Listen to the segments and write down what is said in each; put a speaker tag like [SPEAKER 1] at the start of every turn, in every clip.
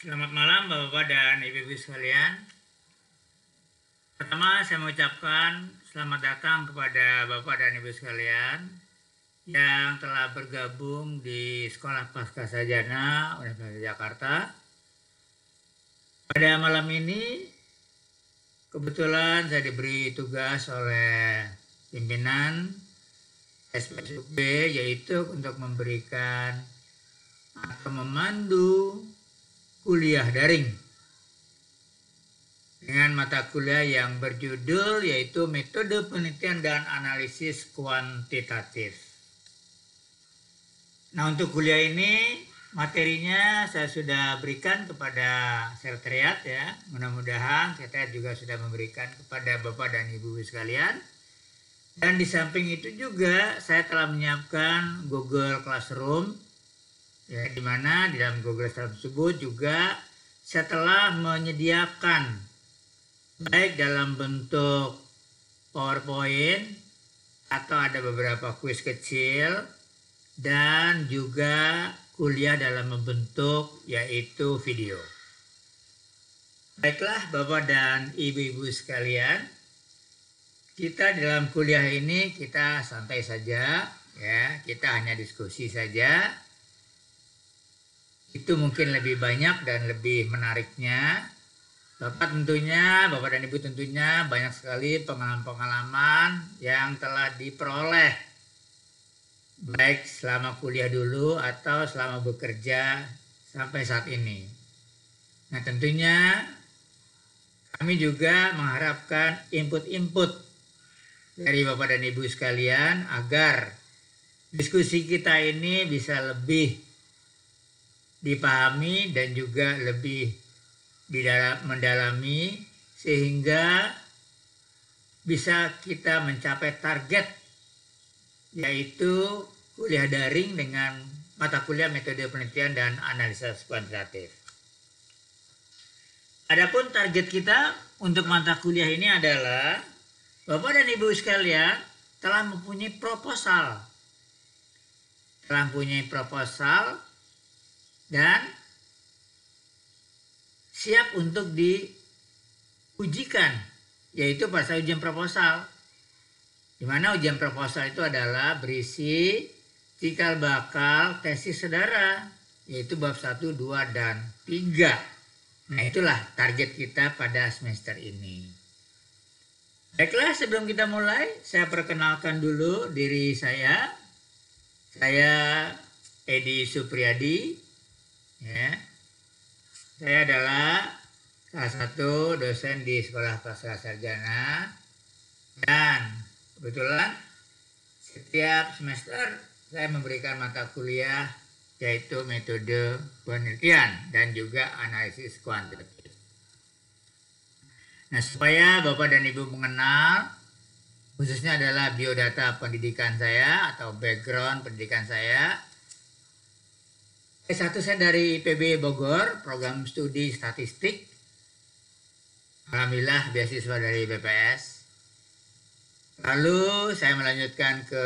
[SPEAKER 1] Selamat malam Bapak-Bapak dan Ibu-Ibu sekalian. Pertama saya mengucapkan selamat datang kepada Bapak dan Ibu sekalian yang telah bergabung di Sekolah Pascasarjana Universitas Jakarta. Pada malam ini kebetulan saya diberi tugas oleh pimpinan SPSUB yaitu untuk memberikan atau memandu kuliah daring dengan mata kuliah yang berjudul yaitu metode penelitian dan analisis kuantitatif. Nah, untuk kuliah ini materinya saya sudah berikan kepada sekretariat ya. Mudah-mudahan sekretariat juga sudah memberikan kepada Bapak dan Ibu sekalian. Dan di samping itu juga saya telah menyiapkan Google Classroom. Ya, di mana di dalam Google Classroom tersebut juga saya telah menyediakan baik dalam bentuk PowerPoint atau ada beberapa kuis kecil dan juga kuliah dalam bentuk yaitu video. Baiklah Bapak dan Ibu-Ibu sekalian, kita dalam kuliah ini kita santai saja ya, kita hanya diskusi saja. Itu mungkin lebih banyak dan lebih menariknya. Bapak dan Ibu tentunya banyak sekali pengalaman-pengalaman yang telah diperoleh baik selama kuliah dulu atau selama bekerja sampai saat ini. Nah, tentunya kami juga mengharapkan input-input dari Bapak dan Ibu sekalian agar diskusi kita ini bisa lebih dipahami dan juga lebih mendalami sehingga bisa kita mencapai target yaitu kuliah daring dengan mata kuliah metode penelitian dan analisis kuantitatif. Adapun target kita untuk mata kuliah ini adalah Bapak dan Ibu sekalian telah mempunyai proposal. Dan siap untuk diujikan, yaitu pada saat ujian proposal. Di mana ujian proposal itu adalah berisi cikal bakal tesis saudara, yaitu bab 1, 2, dan 3. Nah, itulah target kita pada semester ini. Baiklah, sebelum kita mulai, saya perkenalkan dulu diri saya. Saya Edi Supriyadi. Ya, saya adalah salah satu dosen di Sekolah Pascasarjana dan kebetulan setiap semester saya memberikan mata kuliah yaitu metode penelitian dan juga analisis kuantitatif. Nah, supaya Bapak dan Ibu mengenal khususnya adalah biodata pendidikan saya atau background pendidikan saya. S1 saya dari IPB Bogor, program studi statistik. Alhamdulillah beasiswa dari BPS. Lalu saya melanjutkan ke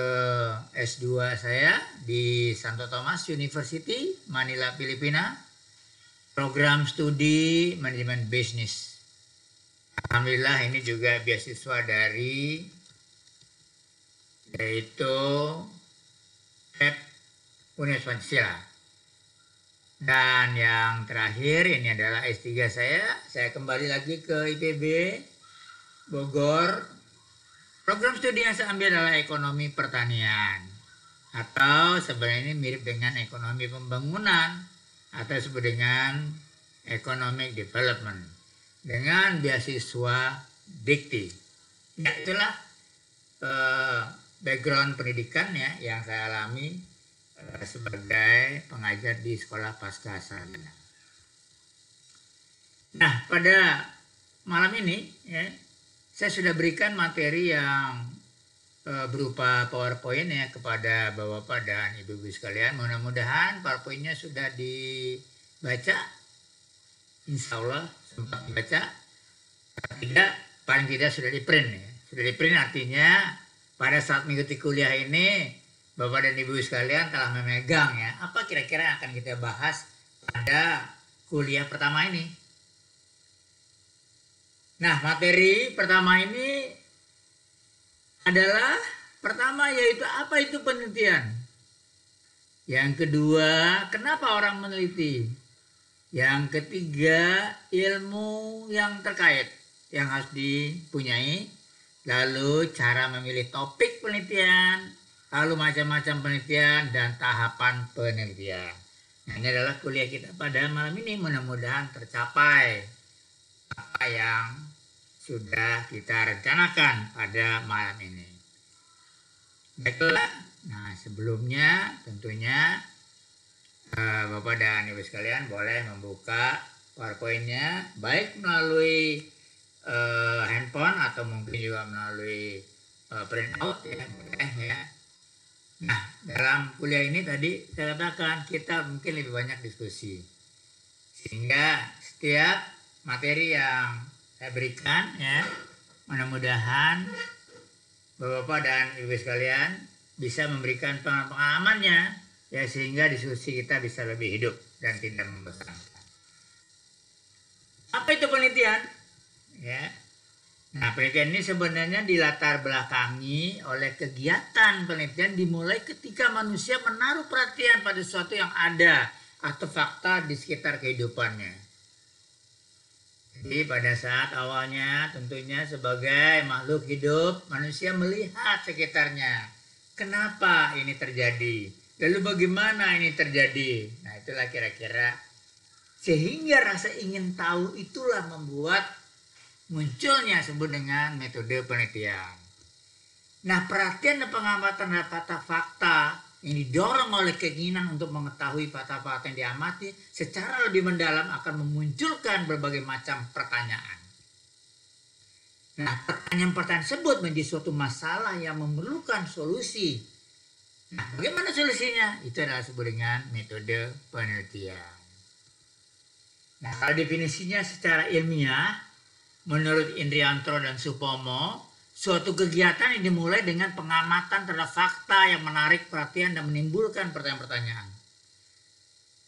[SPEAKER 1] S2 saya di Santo Thomas University, Manila, Filipina. Program studi manajemen bisnis. Alhamdulillah ini juga beasiswa dari yaitu PEP Universitas Pancasila. Dan yang terakhir ini adalah S3 saya kembali lagi ke IPB Bogor. Program studi yang saya ambil adalah ekonomi pertanian atau sebenarnya ini mirip dengan ekonomi pembangunan atau disebut dengan economic development dengan beasiswa Dikti. Ya, itulah background pendidikan ya yang saya alami sebagai pengajar di Sekolah Pascasarjana. Nah, pada malam ini ya, saya sudah berikan materi yang berupa PowerPoint ya kepada Bapak dan Ibu-Ibu sekalian. Mudah-mudahan PowerPoint-nya sudah dibaca. Insya Allah sempat dibaca. Paling tidak sudah di-print ya. Sudah di-print artinya pada saat mengikuti kuliah ini Bapak dan Ibu sekalian telah memegang ya apa kira-kira yang akan kita bahas pada kuliah pertama ini. Nah, materi pertama ini adalah pertama yaitu apa itu penelitian. Yang kedua, kenapa orang meneliti? Yang ketiga, ilmu yang terkait yang harus dipunyai. Lalu cara memilih topik penelitian, lalu macam-macam penelitian dan tahapan penelitian. Nah, ini adalah kuliah kita pada malam ini. Mudah-mudahan tercapai apa yang sudah kita rencanakan pada malam ini. Baiklah. Nah, sebelumnya tentunya Bapak dan Ibu sekalian boleh membuka PowerPoint-nya baik melalui handphone atau mungkin juga melalui printout ya, boleh ya. Nah, dalam kuliah ini tadi saya katakan kita mungkin lebih banyak diskusi. Sehingga setiap materi yang saya berikan ya, mudah-mudahan Bapak dan Ibu sekalian bisa memberikan pengalamannya ya, sehingga diskusi kita bisa lebih hidup dan tidak membosankan. Apa itu penelitian? Ya. Nah, penelitian ini sebenarnya dilatar belakangi oleh kegiatan penelitian dimulai ketika manusia menaruh perhatian pada sesuatu yang ada atau fakta di sekitar kehidupannya. Jadi pada saat awalnya tentunya sebagai makhluk hidup manusia melihat sekitarnya. Kenapa ini terjadi? Lalu bagaimana ini terjadi? Nah, itulah kira-kira sehingga rasa ingin tahu itulah membuat munculnya sebut dengan metode penelitian. Nah, perhatian dan pengamatan terhadap fakta yang didorong oleh keinginan untuk mengetahui fakta-fakta yang diamati secara lebih mendalam akan memunculkan berbagai macam pertanyaan. Nah, pertanyaan-pertanyaan tersebut menjadi suatu masalah yang memerlukan solusi. Nah, bagaimana solusinya? Itu adalah disebut dengan metode penelitian. Nah, kalau definisinya secara ilmiah, menurut Indrianto dan Supomo, suatu kegiatan yang dimulai dengan pengamatan terhadap fakta yang menarik perhatian dan menimbulkan pertanyaan-pertanyaan.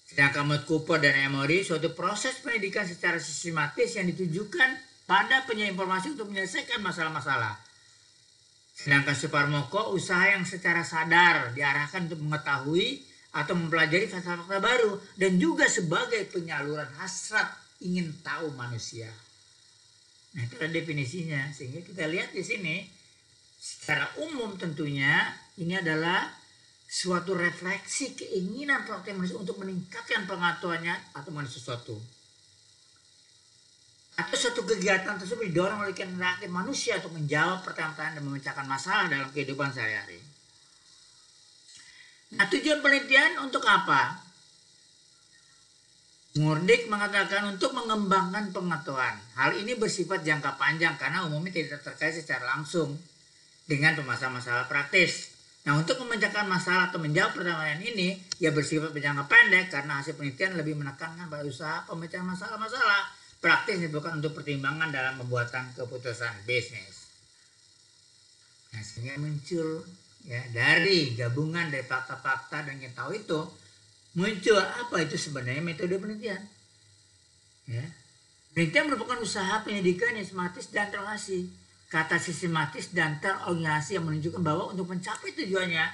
[SPEAKER 1] Sedangkan menurut Cooper dan Emory, suatu proses pendidikan secara sistematis yang ditujukan pada penyedia informasi untuk menyelesaikan masalah-masalah. Sedangkan Suparmoko, usaha yang secara sadar diarahkan untuk mengetahui atau mempelajari fakta-fakta baru dan juga sebagai penyaluran hasrat ingin tahu manusia. Nah, itu adalah definisinya. Sehingga kita lihat di sini secara umum tentunya ini adalah suatu refleksi keinginan manusia untuk meningkatkan pengetahuannya atau mengenai sesuatu. Atau suatu kegiatan tersebut didorong oleh kehendak manusia untuk menjawab pertanyaan-pertanyaan dan memecahkan masalah dalam kehidupan sehari-hari. Nah, tujuan penelitian untuk apa? Murdik mengatakan untuk mengembangkan pengetahuan. Hal ini bersifat jangka panjang karena umumnya tidak terkait secara langsung dengan pemasaran masalah praktis. Nah, untuk memecahkan masalah atau menjawab pertanyaan ini, ia bersifat jangka pendek karena hasil penelitian lebih menekankan pada usaha pemecahan masalah-masalah praktis dibutuhkan untuk pertimbangan dalam pembuatan keputusan bisnis. Nah, sehingga muncul ya dari gabungan dari fakta-fakta dan yang tahu itu muncul apa itu sebenarnya metode penelitian. Ya. Penelitian merupakan usaha penyidikan yang sistematis dan terorganisasi. Kata sistematis dan terorganisasi yang menunjukkan bahwa untuk mencapai tujuannya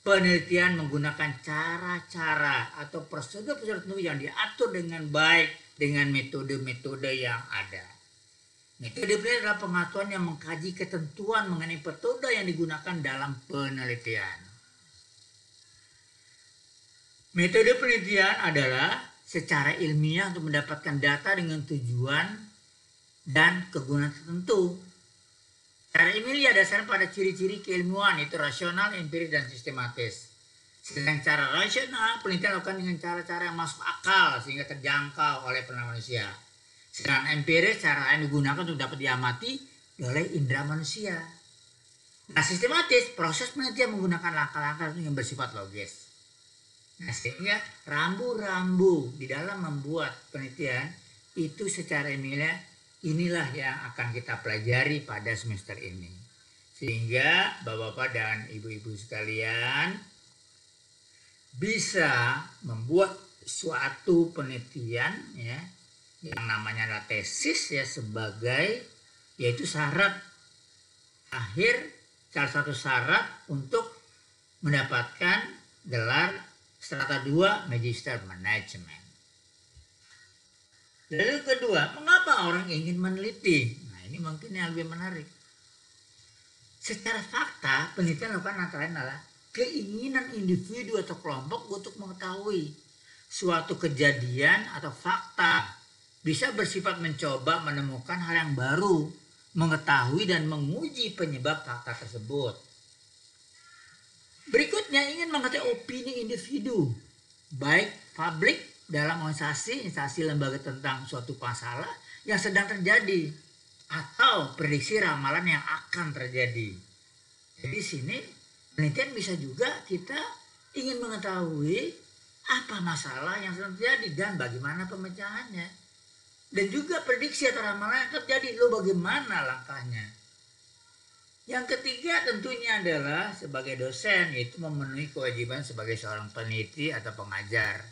[SPEAKER 1] penelitian menggunakan cara-cara atau prosedur-prosedur tertentu yang diatur dengan baik dengan metode-metode yang ada. Metode penelitian adalah pengetahuan yang mengkaji ketentuan mengenai metode yang digunakan dalam penelitian. Metode penelitian adalah secara ilmiah untuk mendapatkan data dengan tujuan dan kegunaan tertentu. Secara ilmiah dasarnya pada ciri-ciri keilmuan, itu rasional, empiris, dan sistematis. Sedangkan cara rasional penelitian dilakukan dengan cara-cara yang masuk akal sehingga terjangkau oleh penelitian manusia. Sedangkan empiris cara yang digunakan untuk dapat diamati oleh indera manusia. Nah, sistematis proses penelitian menggunakan langkah-langkah yang bersifat logis. Nah, sehingga rambu-rambu di dalam membuat penelitian itu secara ilmiah inilah yang akan kita pelajari pada semester ini. Sehingga Bapak-bapak dan Ibu-ibu sekalian bisa membuat suatu penelitian ya yang namanya adalah tesis ya sebagai yaitu syarat akhir, salah satu syarat untuk mendapatkan gelar strata 2 Magister Manajemen. Lalu kedua, mengapa orang ingin meneliti? Nah, ini mungkin yang lebih menarik. Secara fakta, penelitian dilakukan antara lain adalah keinginan individu atau kelompok untuk mengetahui suatu kejadian atau fakta, bisa bersifat mencoba menemukan hal yang baru, mengetahui dan menguji penyebab fakta tersebut. Berikutnya ingin mengetahui opini individu, baik publik dalam organisasi, instansi lembaga tentang suatu masalah yang sedang terjadi atau prediksi ramalan yang akan terjadi. Jadi di sini penelitian bisa juga kita ingin mengetahui apa masalah yang sedang terjadi dan bagaimana pemecahannya. Dan juga prediksi atau ramalan yang terjadi, bagaimana langkahnya. Yang ketiga tentunya adalah sebagai dosen, yaitu memenuhi kewajiban sebagai seorang peneliti atau pengajar.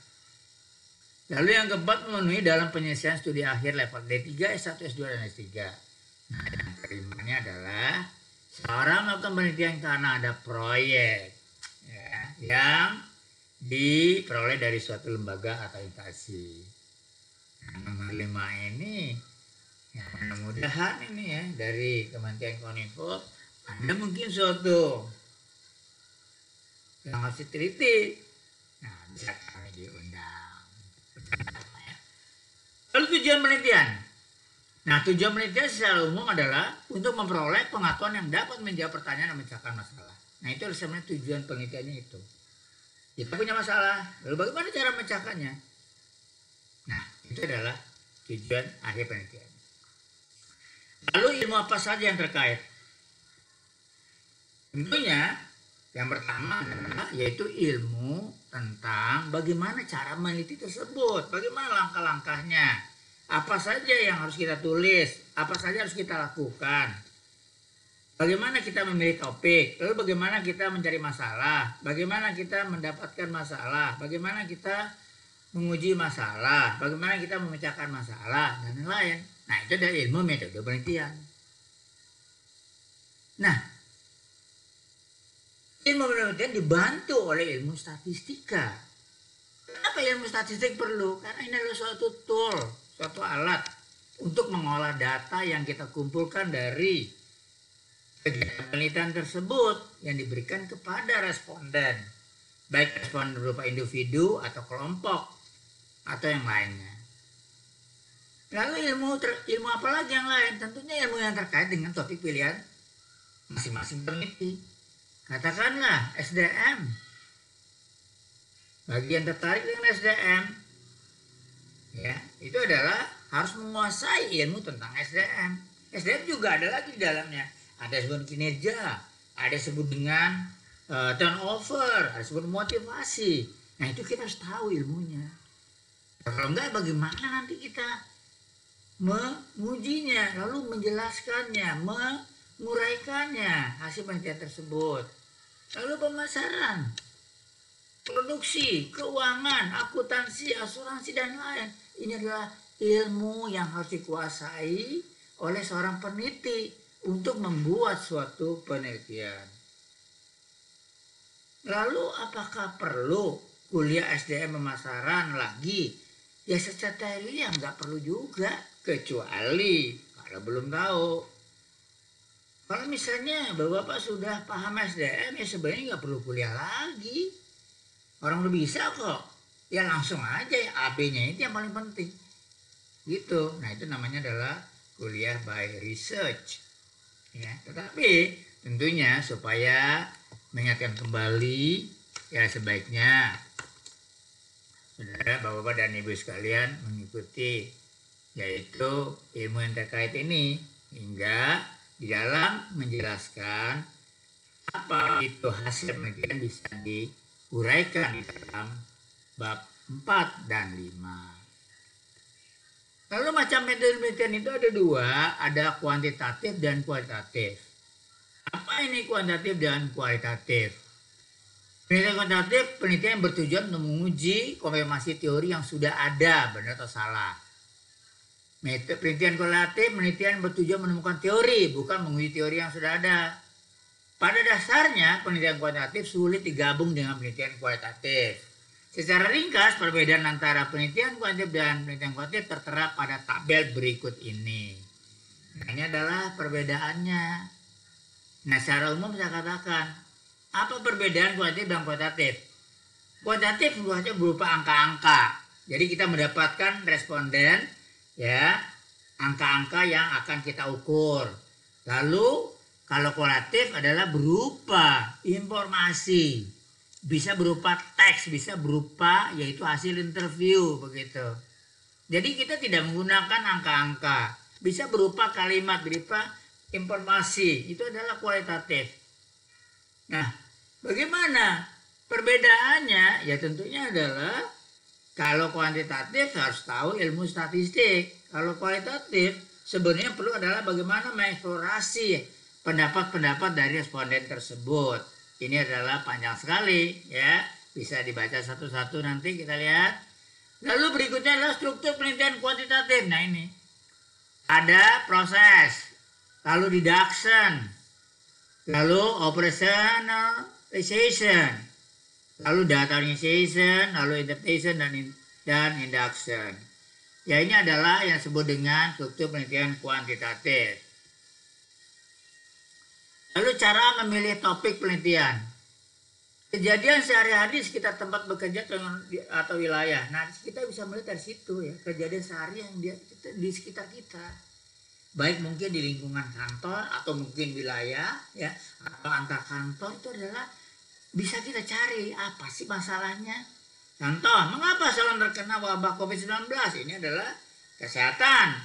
[SPEAKER 1] Lalu yang keempat, memenuhi dalam penyelesaian studi akhir level D3, S1, S2, dan S3. Nah, yang kelimanya adalah seorang melakukan penelitian karena ada proyek ya, yang diperoleh dari suatu lembaga atau instansi. Nomor 5 ini ya, mudah-mudahan ini ya dari Kementerian Kominfo ada mungkin suatu yang harus diteliti. Nah, bisa kami diundang. Lalu tujuan penelitian. Nah, tujuan penelitian secara umum adalah untuk memperoleh pengetahuan yang dapat menjawab pertanyaan dan memecahkan masalah. Nah, itu sebenarnya tujuan penelitiannya itu. Kita punya masalah, lalu bagaimana cara memecahkannya? Nah, itu adalah tujuan akhir penelitian. Lalu ilmu apa saja yang terkait? Tentunya yang pertama adalah yaitu ilmu tentang bagaimana cara meneliti tersebut, bagaimana langkah-langkahnya, apa saja yang harus kita tulis, apa saja harus kita lakukan, bagaimana kita memilih topik, lalu bagaimana kita mencari masalah, bagaimana kita mendapatkan masalah, bagaimana kita menguji masalah, bagaimana kita memecahkan masalah, dan lain-lain. Nah, itu adalah ilmu metode penelitian. Nah, ilmu penelitian dibantu oleh ilmu statistika. Kenapa ilmu statistik perlu? Karena ini adalah suatu tool, suatu alat untuk mengolah data yang kita kumpulkan dari kegiatan penelitian tersebut yang diberikan kepada responden. Baik responden berupa individu atau kelompok atau yang lainnya. Lalu ilmu apa lagi yang lain? Tentunya ilmu yang terkait dengan topik pilihan masing-masing peneliti. Katakanlah SDM. Bagi yang tertarik dengan SDM, ya itu adalah harus menguasai ilmu tentang SDM. SDM juga ada lagi di dalamnya. Ada disebut kinerja, ada disebut dengan turnover, ada disebut motivasi. Nah, itu kita harus tahu ilmunya. Kalau enggak, bagaimana nanti kita mengujinya, lalu menjelaskannya, menguraikannya hasil penelitian tersebut. Lalu pemasaran, produksi, keuangan, akuntansi, asuransi, dan lain. Ini adalah ilmu yang harus dikuasai oleh seorang peneliti untuk membuat suatu penelitian. Lalu apakah perlu kuliah SDM pemasaran lagi? Ya secara teori ya nggak perlu juga, kecuali kalau belum tahu. Kalau misalnya Bapak sudah paham SDM ya sebenarnya nggak perlu kuliah lagi. Orang udah bisa kok. Ya langsung aja ya AB-nya itu yang paling penting. Gitu. Nah, itu namanya adalah kuliah by research. Ya, tetapi tentunya supaya mengingatkan kembali ya sebaiknya saudara, bapak-bapak dan ibu sekalian mengikuti yaitu ilmu yang terkait ini hingga di dalam menjelaskan apa itu hasil penelitian bisa diuraikan di dalam bab 4 dan 5. Lalu macam metode penelitian itu ada dua, ada kuantitatif dan kualitatif. Apa ini kuantitatif dan kualitatif? Penelitian kuantitatif, penelitian yang bertujuan untuk menguji konfirmasi teori yang sudah ada, benar atau salah. Penelitian kualitatif, penelitian bertujuan menemukan teori, bukan menguji teori yang sudah ada. Pada dasarnya, penelitian kuantitatif sulit digabung dengan penelitian kualitatif. Secara ringkas, perbedaan antara penelitian kuantitatif dan penelitian kualitatif tertera pada tabel berikut ini. Nah, ini adalah perbedaannya. Nah, secara umum saya katakan, apa perbedaan kuantitatif dan kualitatif? Kuantitatif sebenarnya berupa angka-angka. Jadi kita mendapatkan responden, ya, angka-angka yang akan kita ukur. Lalu kalau kualitatif adalah berupa informasi, bisa berupa teks, bisa berupa yaitu hasil interview begitu. Jadi kita tidak menggunakan angka-angka, bisa berupa kalimat, berupa informasi, itu adalah kualitatif. Nah, bagaimana perbedaannya? Ya tentunya adalah kalau kuantitatif harus tahu ilmu statistik. Kalau kualitatif sebenarnya perlu adalah bagaimana mengeksplorasi pendapat-pendapat dari responden tersebut. Ini adalah panjang sekali ya. Bisa dibaca satu-satu nanti kita lihat. Lalu berikutnya adalah struktur penelitian kuantitatif. Nah ini. Ada proses, lalu deduction, lalu operationalization, lalu data organization, lalu interpretation dan induction. Ya ini adalah yang disebut dengan struktur penelitian kuantitatif. Lalu cara memilih topik penelitian. Kejadian sehari-hari di sekitar tempat bekerja atau wilayah. Nah kita bisa melihat dari situ ya, kejadian sehari yang di sekitar kita. Baik mungkin di lingkungan kantor atau mungkin wilayah ya atau antar kantor, itu adalah bisa kita cari apa sih masalahnya. Contoh, mengapa salon terkena wabah COVID-19? Ini adalah kesehatan,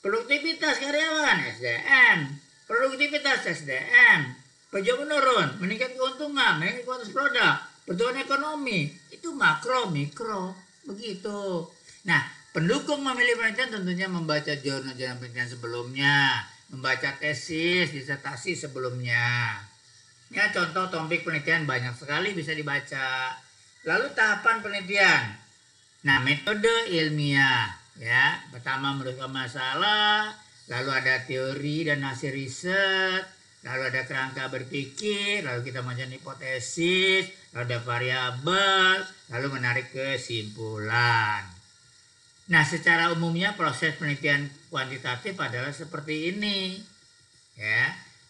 [SPEAKER 1] produktivitas karyawan SDM, produktivitas SDM, pajak menurun, meningkat keuntungan, meningkat kualitas produk, pertumbuhan ekonomi, itu makro, mikro, begitu. Nah, pendukung memilih penelitian tentunya membaca jurnal-jurnal penelitian sebelumnya, membaca tesis, disertasi sebelumnya. Ya, contoh topik penelitian banyak sekali bisa dibaca. Lalu tahapan penelitian. Nah, metode ilmiah, ya. Pertama merumuskan masalah, lalu ada teori dan hasil riset, lalu ada kerangka berpikir, lalu kita mengajukan hipotesis, lalu ada variabel, lalu menarik kesimpulan. Nah, secara umumnya proses penelitian kuantitatif adalah seperti ini.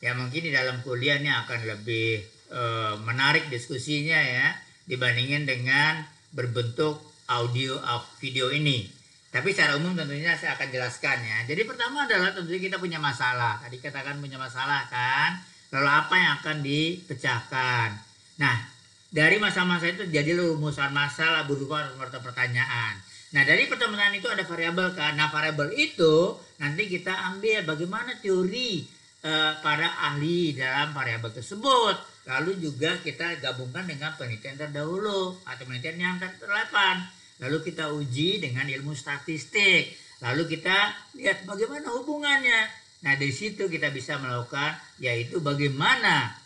[SPEAKER 1] Ya mungkin di dalam kuliah ini akan lebih menarik diskusinya ya dibandingin dengan berbentuk audio video ini. Tapi secara umum tentunya saya akan jelaskan ya. Jadi pertama adalah tentunya kita punya masalah. Tadi katakan punya masalah kan. Lalu apa yang akan dipecahkan. Nah, dari masa-masa itu jadi rumusan masalah berupa pertanyaan. Nah, dari pertanyaan itu ada variabel kan. Nah, variabel itu nanti kita ambil bagaimana teori para ahli dalam variabel tersebut. Lalu juga kita gabungkan dengan penelitian terdahulu atau penelitian yang terdepan. Lalu kita uji dengan ilmu statistik. Lalu kita lihat bagaimana hubungannya. Nah, dari situ kita bisa melakukan yaitu bagaimana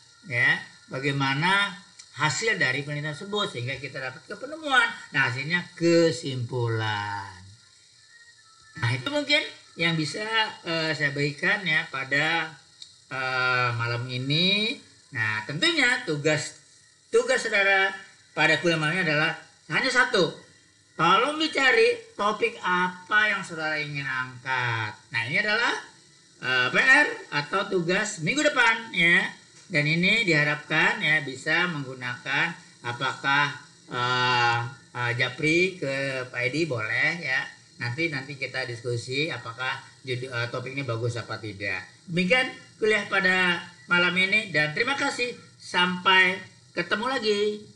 [SPEAKER 1] hasil dari penelitian tersebut sehingga kita dapat ke penemuan. Nah, hasilnya kesimpulan. Nah, itu mungkin yang bisa saya berikan ya pada malam ini. Nah, tentunya tugas saudara pada kuliah malam ini adalah hanya satu. Tolong dicari topik apa yang saudara ingin angkat. Nah, ini adalah PR atau tugas minggu depan ya. Dan ini diharapkan ya bisa menggunakan apakah Japri ke Pak Edi boleh ya. Nanti kita diskusi apakah topik ini bagus apa tidak. Demikian kuliah pada malam ini dan terima kasih. Sampai ketemu lagi.